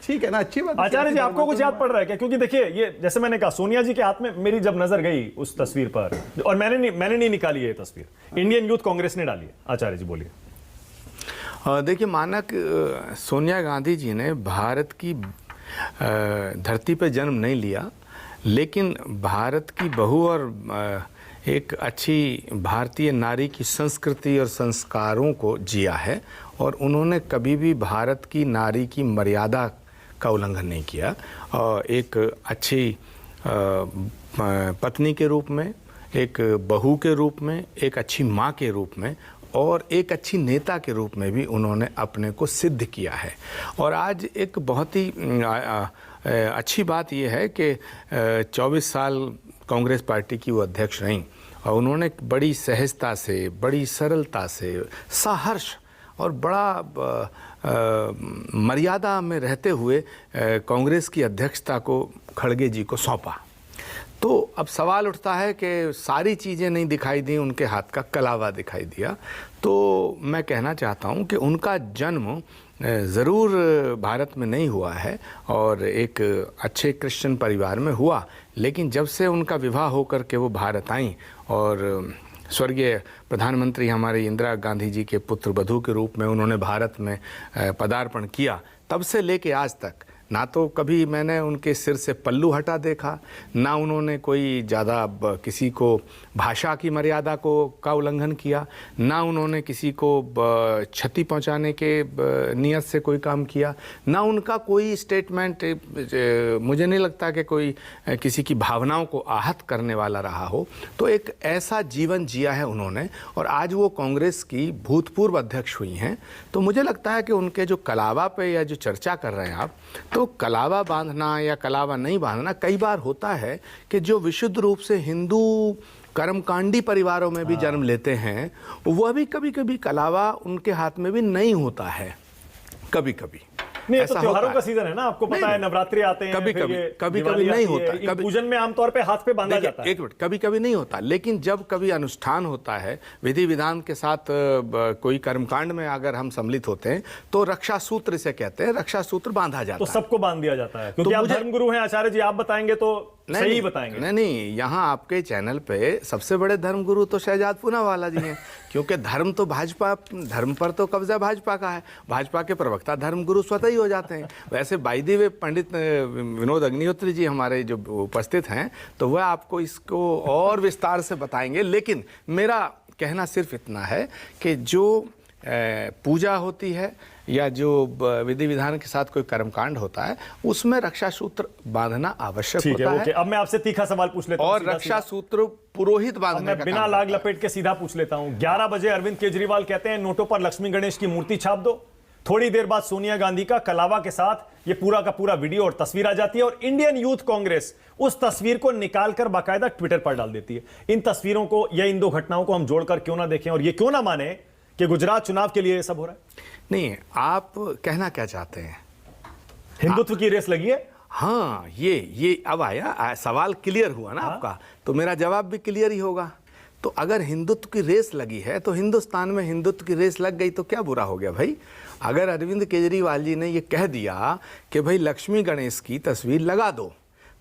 ठीक है ना, अच्छी बात। आचार्य जी आपको कुछ याद पड़ रहा है क्या? क्योंकि देखिए ये जैसे मैंने कहा सोनिया जी के हाथ में मेरी जब नजर गई उस तस्वीर पर, और मैंने नहीं निकाली ये तस्वीर, इंडियन यूथ कांग्रेस ने डाली है। आचार्य जी बोलिए। देखिए, मानक सोनिया गांधी जी ने भारत की धरती पर जन्म नहीं लिया, लेकिन भारत की बहू और एक अच्छी भारतीय नारी की संस्कृति और संस्कारों को जिया है, और उन्होंने कभी भी भारत की नारी की मर्यादा का उल्लंघन नहीं किया। और एक अच्छी पत्नी के रूप में, एक बहू के रूप में, एक अच्छी माँ के रूप में, और एक अच्छी नेता के रूप में भी उन्होंने अपने को सिद्ध किया है। और आज एक बहुत ही अच्छी बात यह है कि 24 साल कांग्रेस पार्टी की वो अध्यक्ष रहीं, और उन्होंने बड़ी सहजता से, बड़ी सरलता से, सहर्ष और बड़ा मर्यादा में रहते हुए कांग्रेस की अध्यक्षता को खड़गे जी को सौंपा। तो अब सवाल उठता है कि सारी चीज़ें नहीं दिखाई दी, उनके हाथ का कलावा दिखाई दिया। तो मैं कहना चाहता हूं कि उनका जन्म ज़रूर भारत में नहीं हुआ है, और एक अच्छे क्रिश्चियन परिवार में हुआ, लेकिन जब से उनका विवाह होकर के वो भारत आई और स्वर्गीय प्रधानमंत्री हमारे इंदिरा गांधी जी के पुत्र वधू के रूप में उन्होंने भारत में पदार्पण किया, तब से लेके आज तक ना तो कभी मैंने उनके सिर से पल्लू हटा देखा, ना उन्होंने कोई ज़्यादा किसी को भाषा की मर्यादा का उल्लंघन किया, ना उन्होंने किसी को क्षति पहुंचाने के नियत से कोई काम किया, ना उनका कोई स्टेटमेंट मुझे नहीं लगता कि कोई किसी की भावनाओं को आहत करने वाला रहा हो। तो एक ऐसा जीवन जिया है उन्होंने, और आज वो कांग्रेस की भूतपूर्व अध्यक्ष हुई हैं। तो मुझे लगता है कि उनके जो कलावा पे या जो चर्चा कर रहे हैं आप, तो कलावा बांधना या कलावा नहीं बांधना कई बार होता है कि जो विशुद्ध रूप से हिंदू कर्मकांडी परिवारों में भी जन्म लेते हैं, वह भी कभी कभी कलावा उनके हाथ में भी नहीं होता है। कभी कभी नहीं, तो त्योहारों का सीजन है ना, आपको पता है, नवरात्रि आते हैं, कभी कभी नहीं होता, कभी पूजन में आमतौर पे हाथ पे बांधा जाता है। एक मिनट, कभी कभी नहीं होता, लेकिन जब कभी अनुष्ठान होता है, विधि विधान के साथ कोई कर्मकांड में अगर हम सम्मिलित होते हैं, तो रक्षा सूत्र से कहते हैं, रक्षा सूत्र बांधा जाता है। तो सबको बांध दिया जाता है, क्योंकि आप धर्मगुरु हैं आचार्य जी, आप बताएंगे तो सही बताएंगे। नहीं, यहाँ आपके चैनल पे सबसे बड़े धर्मगुरु तो शहजाद पूनावाला जी हैं, क्योंकि धर्म तो भाजपा, धर्म पर तो कब्जा भाजपा का है, भाजपा के प्रवक्ता धर्मगुरु स्वतः ही हो जाते हैं। वैसे बाय द वे पंडित विनोद अग्निहोत्री जी हमारे जो उपस्थित हैं, तो वह आपको इसको और विस्तार से बताएंगे। लेकिन मेरा कहना सिर्फ इतना है कि जो पूजा होती है या जो विधि विधान के साथ कोई कर्मकांड होता है, उसमें रक्षा सूत्र बांधना आवश्यक होता है। अब मैं आपसे तीखा सवाल पूछ लेता हूं, और रक्षा सूत्र पुरोहित बांधने का बिना लाग लपेट के सीधा पूछ लेता हूं। 11 बजे अरविंद केजरीवाल कहते हैं नोटों पर लक्ष्मी गणेश की मूर्ति छाप दो। थोड़ी देर बाद सोनिया गांधी का कलावा के साथ ये पूरा का पूरा वीडियो और तस्वीर आ जाती है, और इंडियन यूथ कांग्रेस उस तस्वीर को निकालकर बाकायदा ट्विटर पर डाल देती है। इन तस्वीरों को या इन दो घटनाओं को हम जोड़कर क्यों ना देखें, और ये क्यों ना माने कि गुजरात चुनाव के लिए ये सब हो रहा है? नहीं, आप कहना क्या चाहते हैं? हिंदुत्व की रेस लगी है। हाँ, ये अब आया, सवाल क्लियर हुआ ना आपका, तो मेरा जवाब भी क्लियर ही होगा। तो अगर हिंदुत्व की रेस लगी है, तो हिंदुस्तान में हिंदुत्व की रेस लग गई तो क्या बुरा हो गया भाई? अगर अरविंद केजरीवाल जी ने ये कह दिया कि भाई लक्ष्मी गणेश की तस्वीर लगा दो,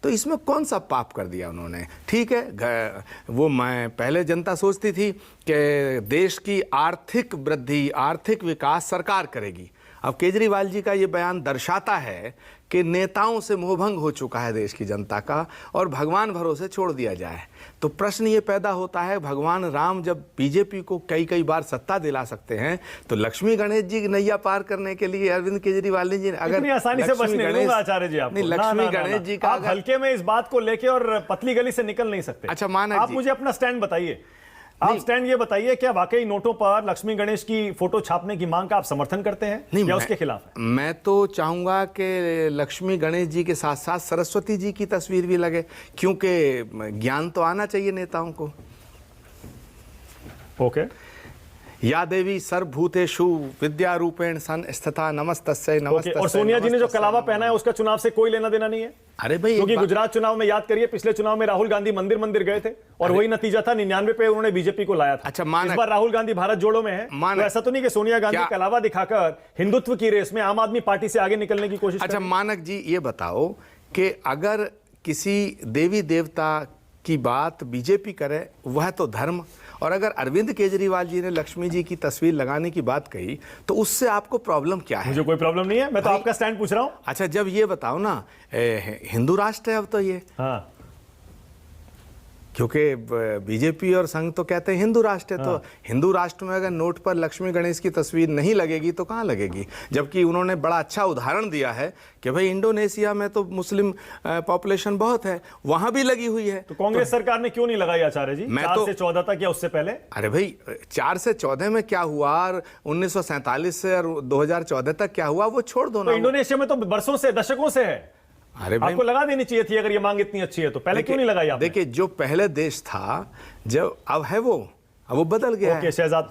तो इसमें कौन सा पाप कर दिया उन्होंने? ठीक है, वो मैं पहले जनता सोचती थी कि देश की आर्थिक वृद्धि, आर्थिक विकास सरकार करेगी। अब केजरीवाल जी का ये बयान दर्शाता है कि नेताओं से मोहभंग हो चुका है देश की जनता का, और भगवान भरोसे छोड़ दिया जाए। तो प्रश्न ये पैदा होता है, भगवान राम जब बीजेपी को कई बार सत्ता दिला सकते हैं, तो लक्ष्मी गणेश जी नैया पार करने के लिए अरविंद केजरीवाल जी अगर आसानी से बच नहीं दूंगा आचार्य जी आपको। लक्ष्मी गणेश जी का हल्के में इस बात को लेके और पतली गली से निकल नहीं सकते। अच्छा माना, आप मुझे अपना स्टैंड बताइए। आप स्टैंड ये बताइए, क्या वाकई नोटों पर लक्ष्मी गणेश की फोटो छापने की मांग का आप समर्थन करते हैं, नहीं, या उसके खिलाफ है? मैं तो चाहूंगा कि लक्ष्मी गणेश जी के साथ साथ सरस्वती जी की तस्वीर भी लगे, क्योंकि ज्ञान तो आना चाहिए नेताओं को। ओके, या देवी सर्वभूतेषु विद्या रूपेण संस्थिता नमस्तस्यै नमस्तस्यै। और सोनिया जी ने जो नमस्तस्यै, कलावा पहना है उसका चुनाव से कोई लेना देना नहीं है। अरे भाई क्योंकि गुजरात चुनाव में याद करिए, पिछले चुनाव में राहुल गांधी मंदिर मंदिर गए थे और वही नतीजा था, 99 पे उन्होंने बीजेपी को लाया था। अच्छा, मानक। इस बार राहुल गांधी भारत जोड़ो में है, तो ऐसा तो नहीं कि सोनिया गांधी कलावा दिखाकर हिंदुत्व की रेस में आम आदमी पार्टी से आगे निकलने की कोशिश। अच्छा मानक जी, ये बताओ कि अगर किसी देवी देवता की बात बीजेपी करे वह तो धर्म, और अगर अरविंद केजरीवाल जी ने लक्ष्मी जी की तस्वीर लगाने की बात कही तो उससे आपको प्रॉब्लम क्या है? मुझे कोई प्रॉब्लम नहीं है, मैं तो आपका स्टैंड पूछ रहा हूं। अच्छा, जब ये बताओ ना, हिंदू राष्ट्र है अब तो ये, हाँ, क्योंकि बीजेपी और संघ तो कहते हैं हिंदू राष्ट्र है, तो हिंदू राष्ट्र में अगर नोट पर लक्ष्मी गणेश की तस्वीर नहीं लगेगी तो कहाँ लगेगी? जबकि उन्होंने बड़ा अच्छा उदाहरण दिया है कि भाई इंडोनेशिया में तो मुस्लिम पॉपुलेशन बहुत है, वहां भी लगी हुई है। तो कांग्रेस सरकार ने क्यों नहीं लगाई आचार्य जी? 4 से 14 तक या उससे पहले? अरे भाई, 4 से 14 में क्या हुआ और 1947 से और 2014 तक क्या हुआ वो छोड़ दो तो ना। इंडोनेशिया में तो बरसों से, दशकों से है। अरे भाई, आपको लगा देनी चाहिए थी अगर ये मांग इतनी अच्छी है तो। पहले क्यों नहीं लगाई आपने? देखिए, जो पहले देश था, जब अब है वो, अब वो बदल गया है। ओके शहजाद,